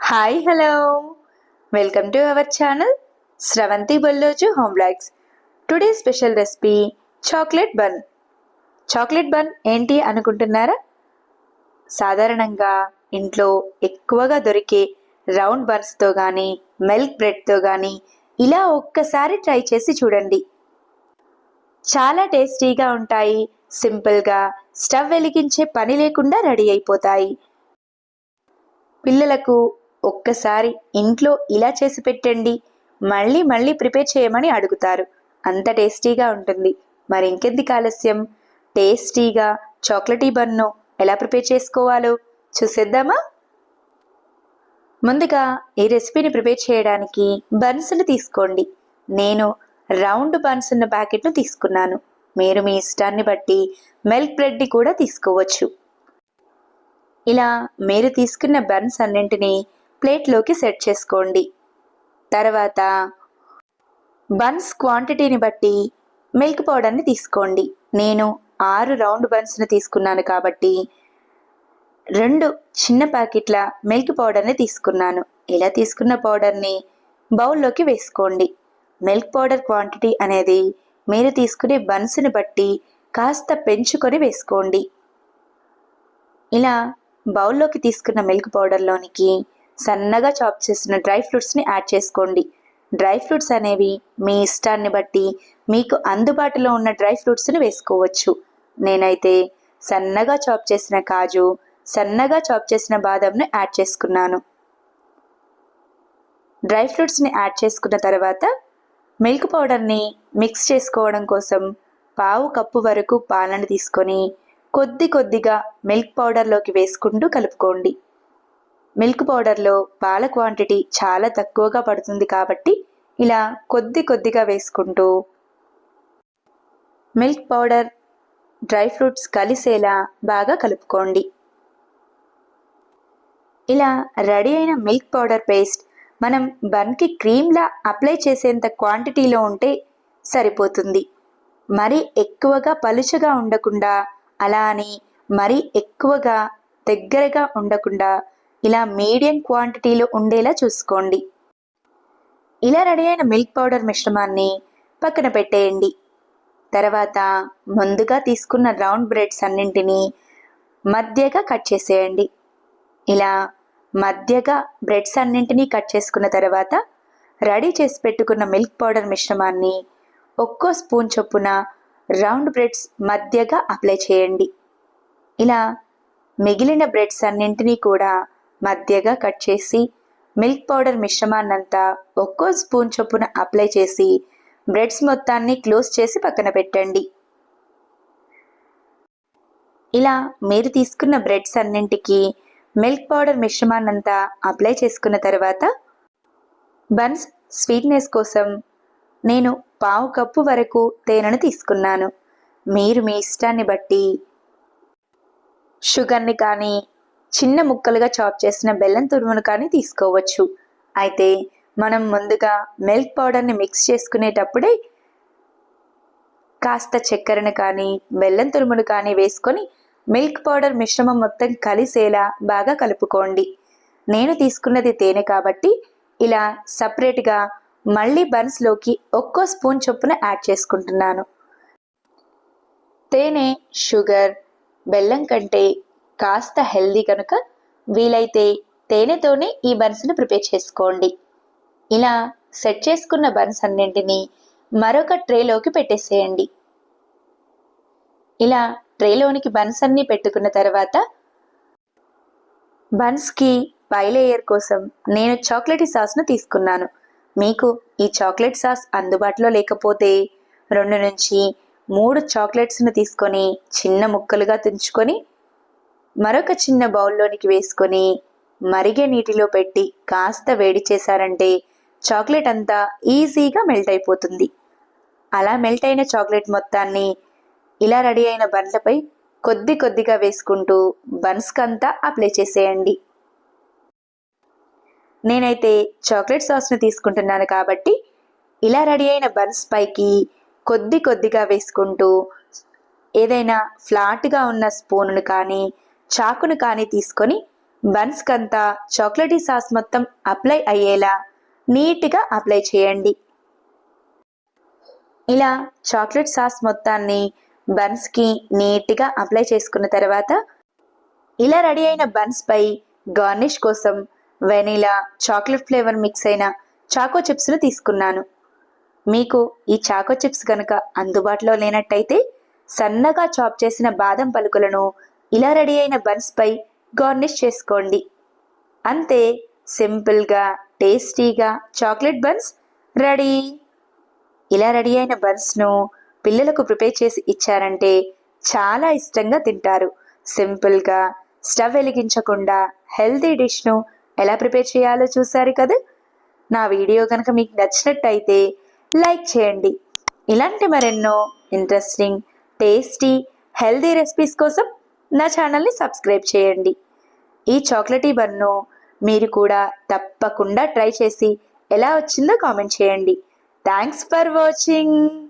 Hi hello welcome to our channel Sravanthi Bolloju home blogs. Today special recipe chocolate bun. Chocolate bun ఏంటి అనుకుంటున్నారా? సాధారణంగా ఇంట్లో ఎక్కువగా దొరికే రౌండ్ బన్స్తో కానీ మిల్క్ బ్రెడ్తో కానీ ఇలా ఒక్కసారి ట్రై చేసి చూడండి. చాలా టేస్టీగా ఉంటాయి. సింపుల్గా స్టవ్ వెలిగించే పని లేకుండా రెడీ అయిపోతాయి. పిల్లలకు ఒక్కసారి ఇంట్లో ఇలా చేసి పెట్టండి, మళ్ళీ మళ్ళీ ప్రిపేర్ చేయమని అడుగుతారు. అంత టేస్టీగా ఉంటుంది. మరి ఇంకెందుకు ఆలస్యం, టేస్టీగా చాక్లెటీ బన్ను ఎలా ప్రిపేర్ చేసుకోవాలో చూసేద్దామా? ముందుగా ఈ రెసిపీని ప్రిపేర్ చేయడానికి బన్స్ని తీసుకోండి. నేను రౌండ్ బన్స్ ఉన్న ప్యాకెట్ను తీసుకున్నాను. మీరు మీ ఇష్టాన్ని బట్టి మిల్క్ బ్రెడ్ని కూడా తీసుకోవచ్చు. ఇలా మీరు తీసుకున్న బన్స్ అన్నింటినీ ప్లేట్లోకి సెట్ చేసుకోండి. తర్వాత బన్స్ క్వాంటిటీని బట్టి మిల్క్ పౌడర్ని తీసుకోండి. నేను 6 రౌండ్ బన్స్ని తీసుకున్నాను కాబట్టి 2 చిన్న ప్యాకెట్ల మిల్క్ పౌడర్ని తీసుకున్నాను. ఇలా తీసుకున్న పౌడర్ని బౌల్లోకి వేసుకోండి. మిల్క్ పౌడర్ క్వాంటిటీ అనేది మీరు తీసుకునే బన్స్ని బట్టి కాస్త పెంచుకొని వేసుకోండి. ఇలా బౌల్లోకి తీసుకున్న మిల్క్ పౌడర్లోనికి సన్నగా చాప్ చేసిన డ్రై ఫ్రూట్స్ని యాడ్ చేసుకోండి. డ్రై ఫ్రూట్స్ అనేవి మీ ఇష్టాన్ని బట్టి మీకు అందుబాటులో ఉన్న డ్రై ఫ్రూట్స్ని వేసుకోవచ్చు. నేనైతే సన్నగా చాప్ చేసిన కాజు, సన్నగా చాప్ చేసిన బాదంను యాడ్ చేసుకున్నాను. డ్రై ఫ్రూట్స్ని యాడ్ చేసుకున్న తర్వాత మిల్క్ పౌడర్ని మిక్స్ చేసుకోవడం కోసం 1/2 కప్పు వరకు పాలను తీసుకొని కొద్ది కొద్దిగా మిల్క్ పౌడర్లోకి వేసుకుంటూ కలుపుకోండి. మిల్క్ పౌడర్లో పాల క్వాంటిటీ చాలా తక్కువగా పడుతుంది కాబట్టి ఇలా కొద్ది కొద్దిగా వేసుకుంటూ మిల్క్ పౌడర్, డ్రై ఫ్రూట్స్ కలిసేలా బాగా కలుపుకోండి. ఇలా రెడీ అయిన మిల్క్ పౌడర్ పేస్ట్ మనం బన్కి క్రీమ్లా అప్లై చేసేంత క్వాంటిటీలో ఉంటే సరిపోతుంది. మరీ ఎక్కువగా పలుచగా ఉండకుండా, అలా అని మరీ ఎక్కువగా దగ్గరగా ఉండకుండా ఇలా మీడియం క్వాంటిటీలో ఉండేలా చూసుకోండి. ఇలా రెడీ అయిన మిల్క్ పౌడర్ మిశ్రమాన్ని పక్కన పెట్టేయండి. తర్వాత ముందుగా తీసుకున్న రౌండ్ బ్రెడ్స్ అన్నింటినీ మధ్యగా కట్ చేసేయండి. ఇలా మధ్యగా బ్రెడ్స్ అన్నింటినీ కట్ చేసుకున్న తర్వాత రెడీ చేసి పెట్టుకున్న మిల్క్ పౌడర్ మిశ్రమాన్ని ఒక్కో స్పూన్ చొప్పున రౌండ్ బ్రెడ్స్ మధ్యగా అప్లై చేయండి. ఇలా మిగిలిన బ్రెడ్స్ అన్నింటినీ కూడా మధ్యగా కట్ చేసి మిల్క్ పౌడర్ మిశ్రమాన్నంతా ఒక్కో స్పూన్ చొప్పున అప్లై చేసి బ్రెడ్స్ మొత్తాన్ని క్లోజ్ చేసి పక్కన పెట్టండి. ఇలా మీరు తీసుకున్న బ్రెడ్స్ అన్నింటికి మిల్క్ పౌడర్ మిశ్రమాన్నంతా అప్లై చేసుకున్న తర్వాత బన్స్ స్వీట్నెస్ కోసం నేను 1/2 కప్పు వరకు తేనెను తీసుకున్నాను. మీరు మీ ఇష్టాన్ని బట్టి షుగర్ని కానీ చిన్న ముక్కలుగా చాప్ చేసిన బెల్లం తురుమును కానీ తీసుకోవచ్చు. అయితే మనం ముందుగా మిల్క్ పౌడర్ని మిక్స్ చేసుకునేటప్పుడే కాస్త చక్కెరను కానీ బెల్లం తురుమును కానీ వేసుకొని మిల్క్ పౌడర్ మిశ్రమం మొత్తం కలిసేలా బాగా కలుపుకోండి. నేను తీసుకున్నది తేనె కాబట్టి ఇలా సపరేట్గా మళ్ళీ బన్స్లోకి ఒక్కో స్పూన్ చొప్పున యాడ్ చేసుకుంటున్నాను. తేనె, షుగర్, బెల్లం కంటే కాస్త హెల్దీ కనుక వీలైతే తేనెతోనే ఈ బన్స్ని ప్రిపేర్ చేసుకోండి. ఇలా సెట్ చేసుకున్న బన్స్ అన్నింటినీ మరొక ట్రేలోకి పెట్టేసేయండి. ఇలా ట్రేలోనికి బన్స్ అన్నీ పెట్టుకున్న తర్వాత బన్స్కి పై లేయర్ కోసం నేను చాక్లెటీ సాస్ను తీసుకున్నాను. మీకు ఈ చాక్లెట్ సాస్ అందుబాటులో లేకపోతే 2 నుంచి 3 చాక్లెట్స్ను తీసుకొని చిన్న ముక్కలుగా తుంచుకొని మరొక చిన్న బౌల్లోనికి వేసుకొని మరిగే నీటిలో పెట్టి కాస్త వేడి చేశారంటే చాక్లెట్ అంతా ఈజీగా మెల్ట్ అయిపోతుంది. అలా మెల్ట్ అయిన చాక్లెట్ మొత్తాన్ని ఇలా రెడీ అయిన బన్లపై కొద్ది కొద్దిగా వేసుకుంటూ బన్స్కంతా అప్లై చేసేయండి. నేనైతే చాక్లెట్ సాస్ను తీసుకుంటున్నాను కాబట్టి ఇలా రెడీ అయిన బన్స్ పైకి కొద్ది కొద్దిగా వేసుకుంటూ ఏదైనా ఫ్లాట్గా ఉన్న స్పూన్ను కానీ చాకును కానీ తీసుకొని బన్స్కంతా చాక్లెటీ సాస్ మొత్తం అప్లై అయ్యేలా నీట్గా అప్లై చేయండి. ఇలా చాక్లెట్ సాస్ మొత్తాన్ని బన్స్కి నీట్గా అప్లై చేసుకున్న తర్వాత ఇలా రెడీ అయిన బన్స్పై గార్నిష్ కోసం వెనిలా చాక్లెట్ ఫ్లేవర్ మిక్స్ అయిన చాకో చిప్స్ను తీసుకున్నాను. మీకు ఈ చాకో చిప్స్ కనుక అందుబాటులో లేనట్టయితే సన్నగా చాప్ చేసిన బాదం పలుకులను ఇలా రెడీ అయిన బన్స్పై గార్నిష్ చేసుకోండి. అంతే, సింపుల్గా టేస్టీగా చాక్లెట్ బన్స్ రెడీ. ఇలా రెడీ అయిన బన్స్ను పిల్లలకు ప్రిపేర్ చేసి ఇచ్చారంటే చాలా ఇష్టంగా తింటారు. సింపుల్గా స్టవ్ వెలిగించకుండా హెల్తీ డిష్ను ఎలా ప్రిపేర్ చేయాలో చూశారు కదా. నా వీడియో కనుక మీకు నచ్చినట్టయితే లైక్ చేయండి. ఇలాంటి మరెన్నో ఇంట్రెస్టింగ్, టేస్టీ, హెల్తీ రెసిపీస్ కోసం నా ఛానల్ని సబ్స్క్రైబ్ చేయండి. ఈ చాక్లెటీ బన్ను మీరు కూడా తప్పకుండా ట్రై చేసి ఎలా వచ్చిందో కామెంట్ చేయండి. Thanks for watching.